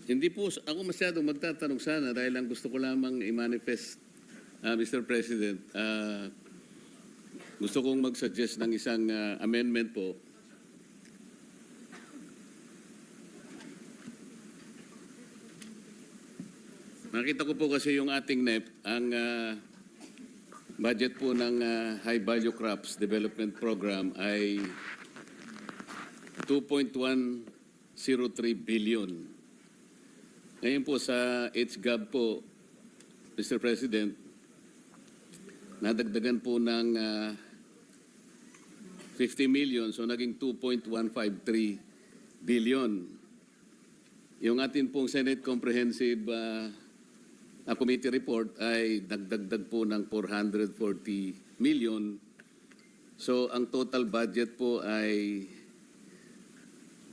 Hindi po ako masyadong magtatanong sana dahil ang gusto ko lamang i-manifest, Mr. President, gusto kong mag-suggest ng isang amendment po. Nakita ko po kasi yung ating NEP, ang budget po ng High Value Crops Development Program ay 2.103 billion. Ngayon po sa HGAB po, Mr. President, nadagdagan po ng 50 million, so naging 2.153 billion. Yung atin pong Senate Comprehensive Committee Report ay nagdagdag po ng 440 million. So ang total budget po ay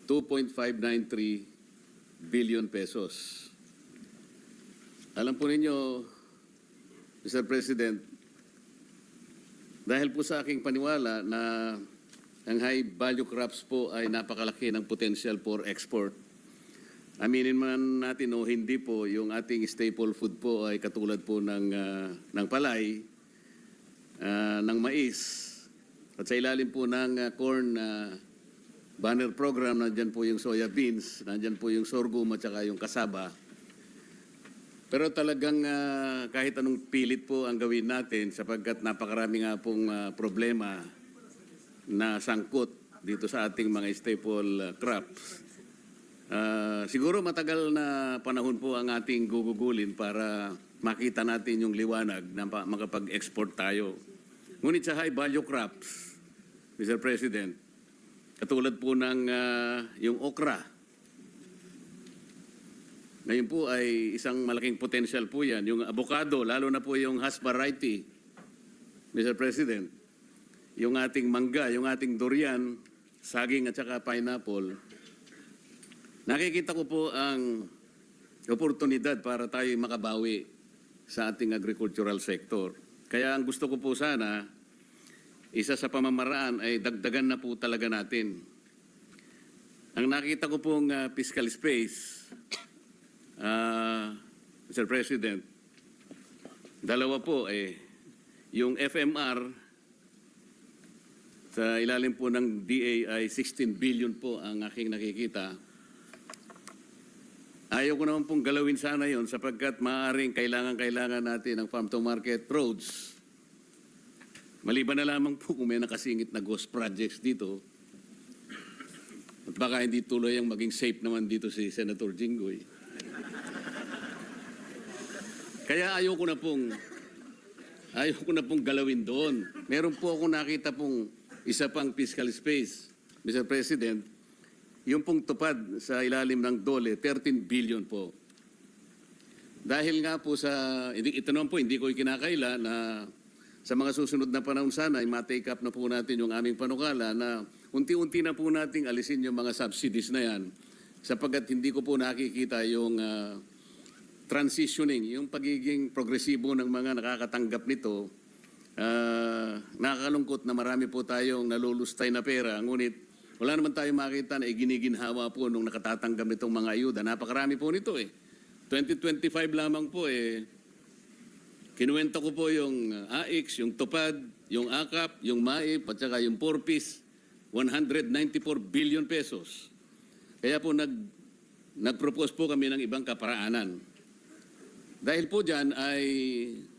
2.593 billion pesos. Alam po ninyo, Mr. President, dahil po sa aking paniwala na ang high value crops po ay napakalaki ng potential for export. Aminin man natin o hindi po, yung ating staple food po ay katulad po ng palay, ng mais, at sa ilalim po ng corn banner program, nandyan po yung soya beans, nandyan po yung sorghum at saka yung kasaba. Pero talagang kahit anong pilit po ang gawin natin sapagkat napakarami nga pong problema na sangkot dito sa ating mga staple crops. Siguro matagal na panahon po ang ating gugugulin para makita natin yung liwanag na makapag-export tayo. Ngunit sa high value crops, Mr. President, katulad po ng yung okra. Ngayon po ay isang malaking potential po yan. Yung avocado, lalo na po yung Hass variety, Mr. President. Yung ating mangga, yung ating durian, saging at saka pineapple. Nakikita ko po ang oportunidad para tayo makabawi sa ating agricultural sector. Kaya ang gusto ko po sana, isa sa pamamaraan ay dagdagan na po talaga natin. Ang nakita ko pong fiscal space, Mr. President, dalawa po yung FMR sa ilalim po ng DA ay 16 billion po ang aking nakikita. Ayaw ko naman pong galawin sana yon sapagkat maaaring kailangan natin ang farm to market roads. Maliban na lamang po kung may nakasingit na ghost projects dito. At baka hindi tuloy ang maging safe naman dito si Senator Jinggoy. Kaya ayaw ko na pong galawin doon. Meron po ako nakita pong isa pang fiscal space, Mr. President, yung pong tupad sa ilalim ng DOLE, 13 billion po. Dahil nga po ito naman po, hindi ko ikinakaila na sa mga susunod na panahon sana ay ma-take up na po natin yung aming panukala na unti-unti na po nating alisin yung mga subsidies na yan sapagkat hindi ko po nakikita yung transitioning, yung pagiging progresibo ng mga nakakatanggap nito. Nakakalungkot na marami po tayong nalulustay na pera, ngunit wala naman tayong makita na giniginhawa po nung nakatatanggap nitong mga ayuda. Napakarami po nito 2025 lamang po kinuwenta ko po yung AIX, yung TUPAD, yung AKAP, yung MAIP, at saka yung 4-piece, 194 billion pesos. Kaya po nag-propose po kami ng ibang kaparaanan. Dahil po dyan ay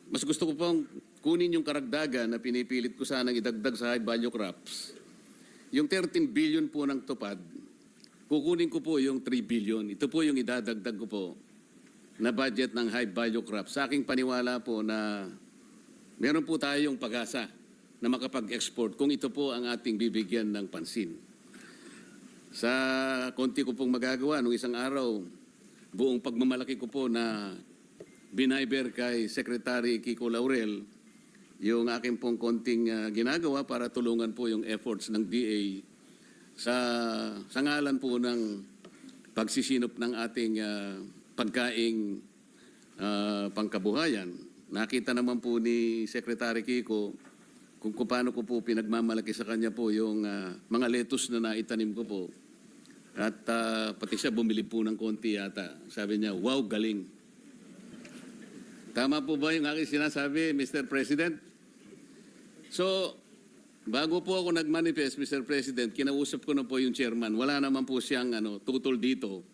mas gusto ko pong kunin yung karagdagan na pinipilit ko sanang idagdag sa high value crops. Yung 13 billion po ng TUPAD, kukunin ko po yung 3 billion. Ito po yung idadagdag ko po na budget ng high value crops. Sa aking paniwala po na meron po tayong pag-asa na makapag-export kung ito po ang ating bibigyan ng pansin. Sa konti ko pong magagawa, nung isang araw, buong pagmamalaki ko po na binayber kay Secretary Kiko Laurel, yung aking pong konting ginagawa para tulungan po yung efforts ng DA sa ngalan po ng pagsisinop ng ating pagkaing pangkabuhayan. Nakita naman po ni Secretary Kiko kung paano ko po pinagmamalaki sa kanya po yung mga lettuce na naitanim ko po. At pati siya bumili po ng konti yata. Sabi niya, wow, galing. Tama po ba yung aking sinasabi, Mr. President? So, bago po ako nag-manifest, Mr. President, kinausap ko na po yung chairman. Wala naman po siyang tutol dito.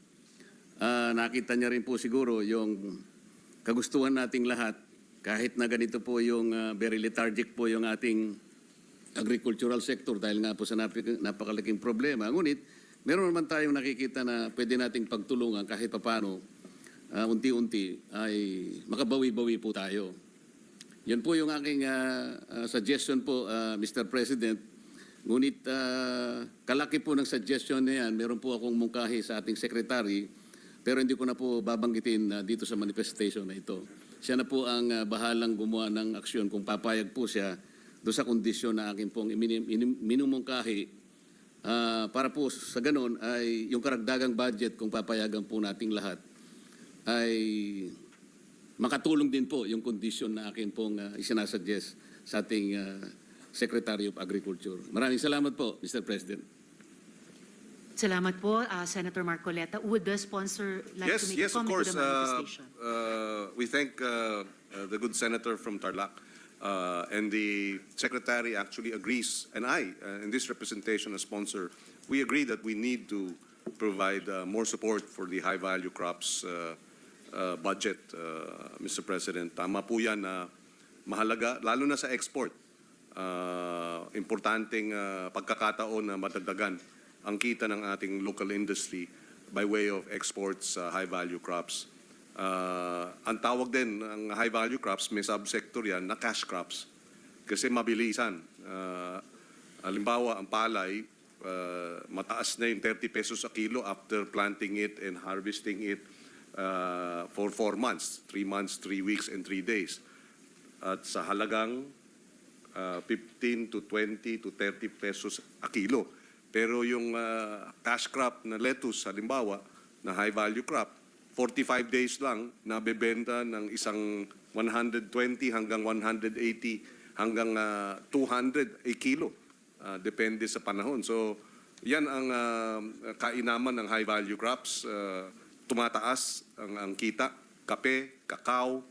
Nakita niya rin po siguro yung kagustuhan nating lahat. Kahit na ganito po yung very lethargic po yung ating agricultural sector dahil nga po sa napakalaking problema. Ngunit, meron naman tayong nakikita na pwede nating pagtulungan kahit papano, unti-unti ay makabawi-bawi po tayo. Yan po yung aking suggestion po, Mr. President. Ngunit kalaki po ng suggestion na yan, meron po akong mungkahi sa ating secretary, pero hindi ko na po babanggitin dito sa manifestation na ito. Siya na po ang bahalang gumawa ng aksyon kung papayag po siya doon sa kondisyon na aking pong minumungkahi para po sa ganun ay yung karagdagang budget kung papayagan po nating lahat ay makatulong din po yung kondisyon na akin pong isinasuggest sa ating Secretary of Agriculture. Maraming salamat po, Mr. President. Salamat po, Senator Marcoleta. Would the sponsor like to make a comment to the manifestation? We thank the good senator from Tarlac, and the secretary actually agrees, and I, in this representation as sponsor, we agree that we need to provide more support for the high-value crops budget, Mr. President. Tama po yan na mahalaga, lalo na sa export. Importanteng pagkakataon na madagdagan ang kita ng ating local industry by way of exports, high-value crops. Ang tawag din ng high-value crops, may subsector yan na cash crops. Kasi mabilisan. Halimbawa, ang palay, mataas na yung 30 pesos a kilo after planting it and harvesting it for 4 months, 3 months, 3 weeks, and 3 days. At sa halagang 15 to 20 to 30 pesos a kilo. Pero yung cash crop na lettuce, halimbawa, na high-value crop, 45 days lang nabebenta ng isang 120 hanggang 180 hanggang 200 a kilo. Depende sa panahon. So, yan ang kainaman ng high-value crops. Tumataas ang kita. Kape, kakao,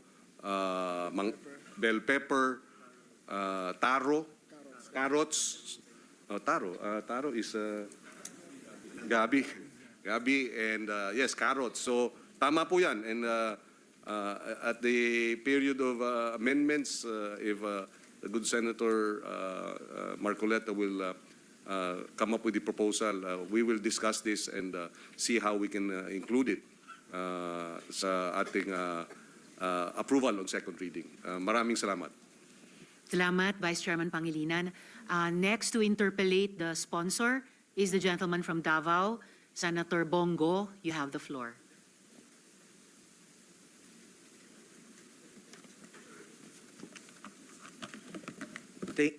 bell pepper, taro, carrots. Taro is gabi. Gabi and yes, carrots. So tama po yan. And at the period of amendments, if the good Senator Marcoleta will come up with the proposal, we will discuss this and see how we can include it sa ating approval on second reading. Maraming salamat. Salamat, Vice Chairman Pangilinan. Next to interpellate the sponsor is the gentleman from Davao, Senator Bongo. You have the floor.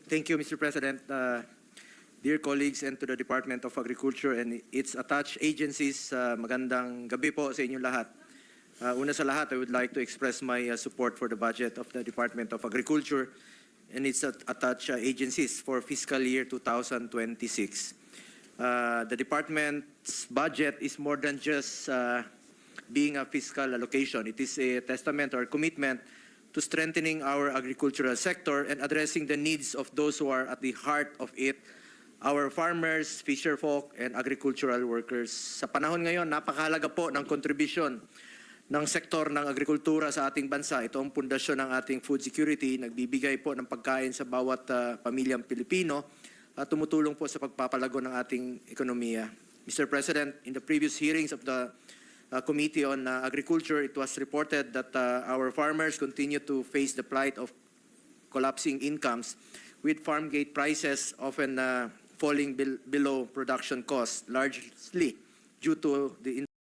Thank you, Mr. President. Dear colleagues and to the Department of Agriculture and its attached agencies, magandang gabi po sa inyong lahat. Una sa lahat, I would like to express my support for the budget of the Department of Agriculture and its attached agencies for fiscal year 2026. The department's budget is more than just being a fiscal allocation. It is a testament or commitment to strengthening our agricultural sector and addressing the needs of those who are at the heart of it, our farmers, fisherfolk, and agricultural workers. Sa panahon ngayon, napakahalaga po ng kontribusyon ng sektor ng agrikultura sa ating bansa. Ito ang pundasyon ng ating food security, nagbibigay po ng pagkain sa bawat pamilyang Pilipino at tumutulong po sa pagpapalago ng ating ekonomiya. Mr. President, in the previous hearings of the Committee on Agriculture, it was reported that our farmers continue to face the plight of collapsing incomes with farm gate prices often falling below production costs, largely due to the